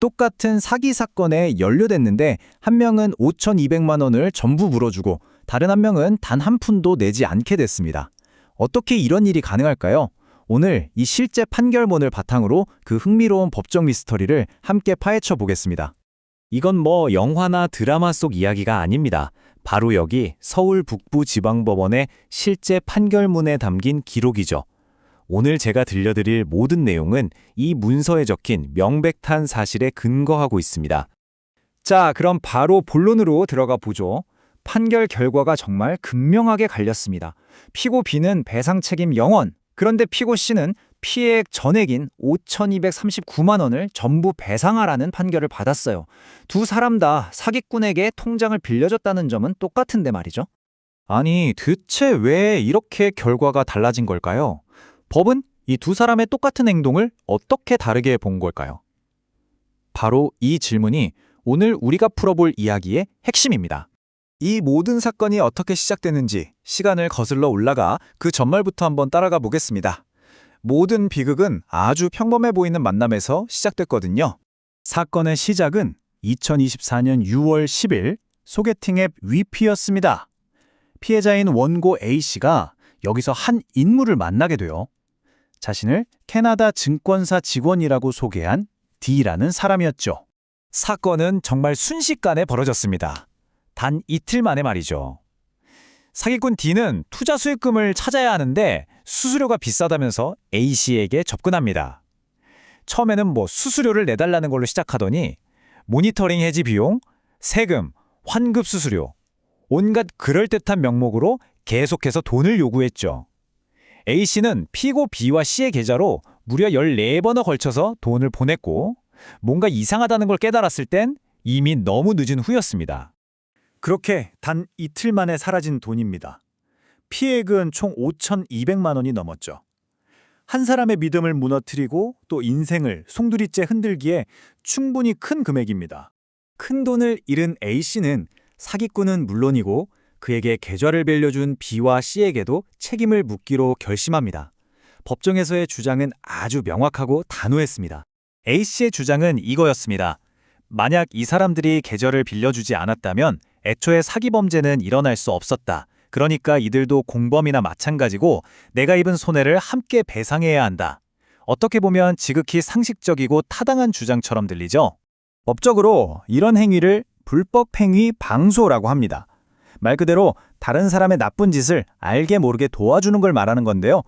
똑같은 사기 사건에 연루됐는데 한 명은 5,200만 원을 전부 물어주고 다른 한 명은 단 한 푼도 내지 않게 됐습니다. 어떻게 이런 일이 가능할까요? 오늘 이 실제 판결문을 바탕으로 그 흥미로운 법적 미스터리를 함께 파헤쳐 보겠습니다. 이건 뭐 영화나 드라마 속 이야기가 아닙니다. 바로 여기 서울 북부지방법원의 실제 판결문에 담긴 기록이죠. 오늘 제가 들려드릴 모든 내용은 이 문서에 적힌 명백한 사실에 근거하고 있습니다. 자, 그럼 바로 본론으로 들어가 보죠. 판결 결과가 정말 극명하게 갈렸습니다. 피고 B는 배상 책임 0원, 그런데 피고 C는 피해액 전액인 5,239만 원을 전부 배상하라는 판결을 받았어요. 두 사람 다 사기꾼에게 통장을 빌려줬다는 점은 똑같은데 말이죠. 아니, 대체 왜 이렇게 결과가 달라진 걸까요? 법은 이 두 사람의 똑같은 행동을 어떻게 다르게 본 걸까요? 바로 이 질문이 오늘 우리가 풀어볼 이야기의 핵심입니다. 이 모든 사건이 어떻게 시작됐는지 시간을 거슬러 올라가 그 전말부터 한번 따라가 보겠습니다. 모든 비극은 아주 평범해 보이는 만남에서 시작됐거든요. 사건의 시작은 2024년 6월 10일 소개팅 앱 위피였습니다. 피해자인 원고 A씨가 여기서 한 인물을 만나게 돼요. 자신을 캐나다 증권사 직원이라고 소개한 D라는 사람이었죠. 사건은 정말 순식간에 벌어졌습니다. 단 이틀 만에 말이죠. 사기꾼 D는 투자 수익금을 찾아야 하는데 수수료가 비싸다면서 A씨에게 접근합니다. 처음에는 수수료를 내달라는 걸로 시작하더니 모니터링 해지 비용, 세금, 환급 수수료, 온갖 그럴듯한 명목으로 계속해서 돈을 요구했죠. A씨는 피고 B와 C의 계좌로 무려 14번에 걸쳐서 돈을 보냈고 뭔가 이상하다는 걸 깨달았을 땐 이미 너무 늦은 후였습니다. 그렇게 단 이틀 만에 사라진 돈입니다. 피해액은 총 5,200만 원이 넘었죠. 한 사람의 믿음을 무너뜨리고 또 인생을 송두리째 흔들기에 충분히 큰 금액입니다. 큰 돈을 잃은 A씨는 사기꾼은 물론이고 그에게 계좌를 빌려준 B와 C에게도 책임을 묻기로 결심합니다. 법정에서의 주장은 아주 명확하고 단호했습니다. A씨의 주장은 이거였습니다. 만약 이 사람들이 계좌를 빌려주지 않았다면 애초에 사기 범죄는 일어날 수 없었다. 그러니까 이들도 공범이나 마찬가지고 내가 입은 손해를 함께 배상해야 한다. 어떻게 보면 지극히 상식적이고 타당한 주장처럼 들리죠? 법적으로 이런 행위를 불법행위 방조라고 합니다. 말 그대로 다른 사람의 나쁜 짓을 알게 모르게 도와주는 걸 말하는 건데요.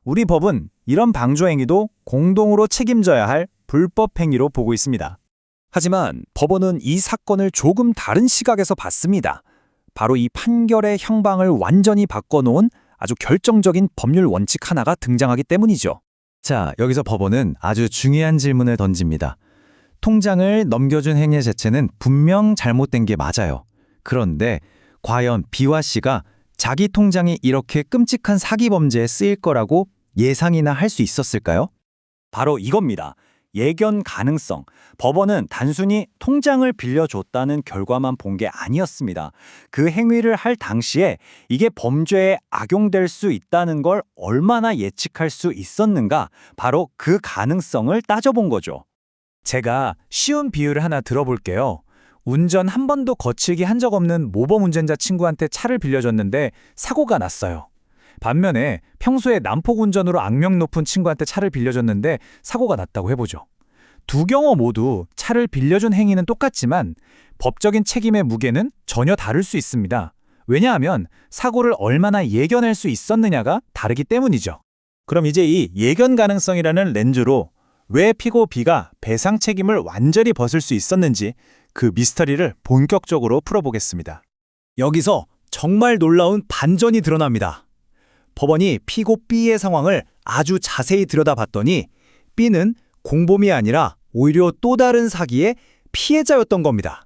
우리 법은 이런 방조 행위도 공동으로 책임져야 할 불법 행위로 보고 있습니다. 하지만 법원은 이 사건을 조금 다른 시각에서 봤습니다. 바로 이 판결의 형방을 완전히 바꿔놓은 아주 결정적인 법률 원칙 하나가 등장하기 때문이죠. 자, 여기서 법원은 아주 중요한 질문을 던집니다. 통장을 넘겨준 행위 자체는 분명 잘못된 게 맞아요. 그런데 과연 B와 C가 자기 통장이 이렇게 끔찍한 사기 범죄에 쓰일 거라고 예상이나 할 수 있었을까요? 바로 이겁니다. 예견 가능성. 법원은 단순히 통장을 빌려줬다는 결과만 본 게 아니었습니다. 그 행위를 할 당시에 이게 범죄에 악용될 수 있다는 걸 얼마나 예측할 수 있었는가, 바로 그 가능성을 따져본 거죠. 제가 쉬운 비유를 하나 들어볼게요. 운전 한 번도 거칠게 한 적 없는 모범 운전자 친구한테 차를 빌려줬는데 사고가 났어요. 반면에 평소에 난폭 운전으로 악명 높은 친구한테 차를 빌려줬는데 사고가 났다고 해보죠. 두 경우 모두 차를 빌려준 행위는 똑같지만 법적인 책임의 무게는 전혀 다를 수 있습니다. 왜냐하면 사고를 얼마나 예견할 수 있었느냐가 다르기 때문이죠. 그럼 이제 이 예견 가능성이라는 렌즈로 왜 피고 B가 배상 책임을 완전히 벗을 수 있었는지 그 미스터리를 본격적으로 풀어보겠습니다. 여기서 정말 놀라운 반전이 드러납니다. 법원이 피고 B의 상황을 아주 자세히 들여다봤더니 B는 공범이 아니라 오히려 또 다른 사기의 피해자였던 겁니다.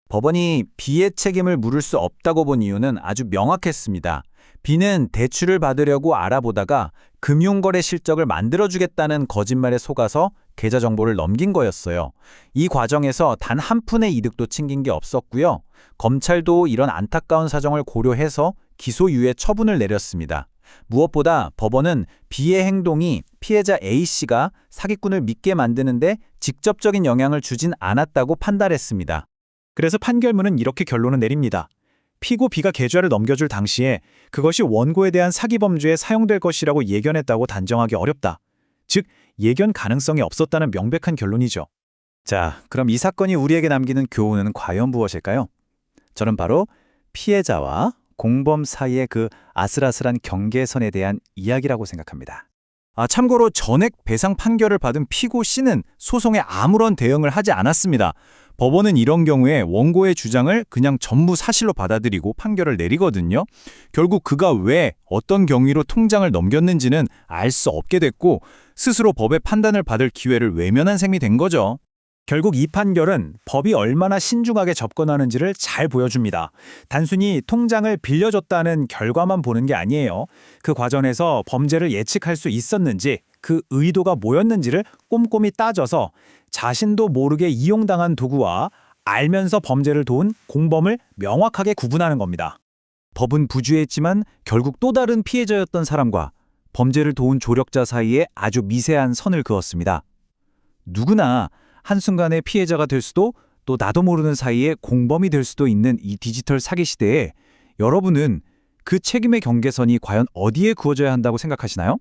법원이 B의 책임을 물을 수 없다고 본 이유는 아주 명확했습니다. B는 대출을 받으려고 알아보다가 금융거래 실적을 만들어주겠다는 거짓말에 속아서 계좌 정보를 넘긴 거였어요. 이 과정에서 단 한 푼의 이득도 챙긴 게 없었고요. 검찰도 이런 안타까운 사정을 고려해서 기소유예 처분을 내렸습니다. 무엇보다 법원은 B의 행동이 피해자 A씨가 사기꾼을 믿게 만드는데 직접적인 영향을 주진 않았다고 판단했습니다. 그래서 판결문은 이렇게 결론을 내립니다. 피고 B가 계좌를 넘겨줄 당시에 그것이 원고에 대한 사기 범죄에 사용될 것이라고 예견했다고 단정하기 어렵다. 즉, 예견 가능성이 없었다는 명백한 결론이죠. 자, 그럼 이 사건이 우리에게 남기는 교훈은 과연 무엇일까요? 저는 바로 피해자와 공범 사이의 그 아슬아슬한 경계선에 대한 이야기라고 생각합니다. 참고로 전액 배상 판결을 받은 피고 C는 소송에 아무런 대응을 하지 않았습니다. 법원은 이런 경우에 원고의 주장을 그냥 전부 사실로 받아들이고 판결을 내리거든요. 결국 그가 왜 어떤 경위로 통장을 넘겼는지는 알 수 없게 됐고 스스로 법의 판단을 받을 기회를 외면한 셈이 된 거죠. 결국 이 판결은 법이 얼마나 신중하게 접근하는지를 잘 보여줍니다. 단순히 통장을 빌려줬다는 결과만 보는 게 아니에요. 그 과정에서 범죄를 예측할 수 있었는지, 그 의도가 뭐였는지를 꼼꼼히 따져서 자신도 모르게 이용당한 도구와 알면서 범죄를 도운 공범을 명확하게 구분하는 겁니다. 법은 부주의했지만 결국 또 다른 피해자였던 사람과 범죄를 도운 조력자 사이에 아주 미세한 선을 그었습니다. 누구나 한순간에 피해자가 될 수도 또 나도 모르는 사이에 공범이 될 수도 있는 이 디지털 사기 시대에 여러분은 그 책임의 경계선이 과연 어디에 그어져야 한다고 생각하시나요?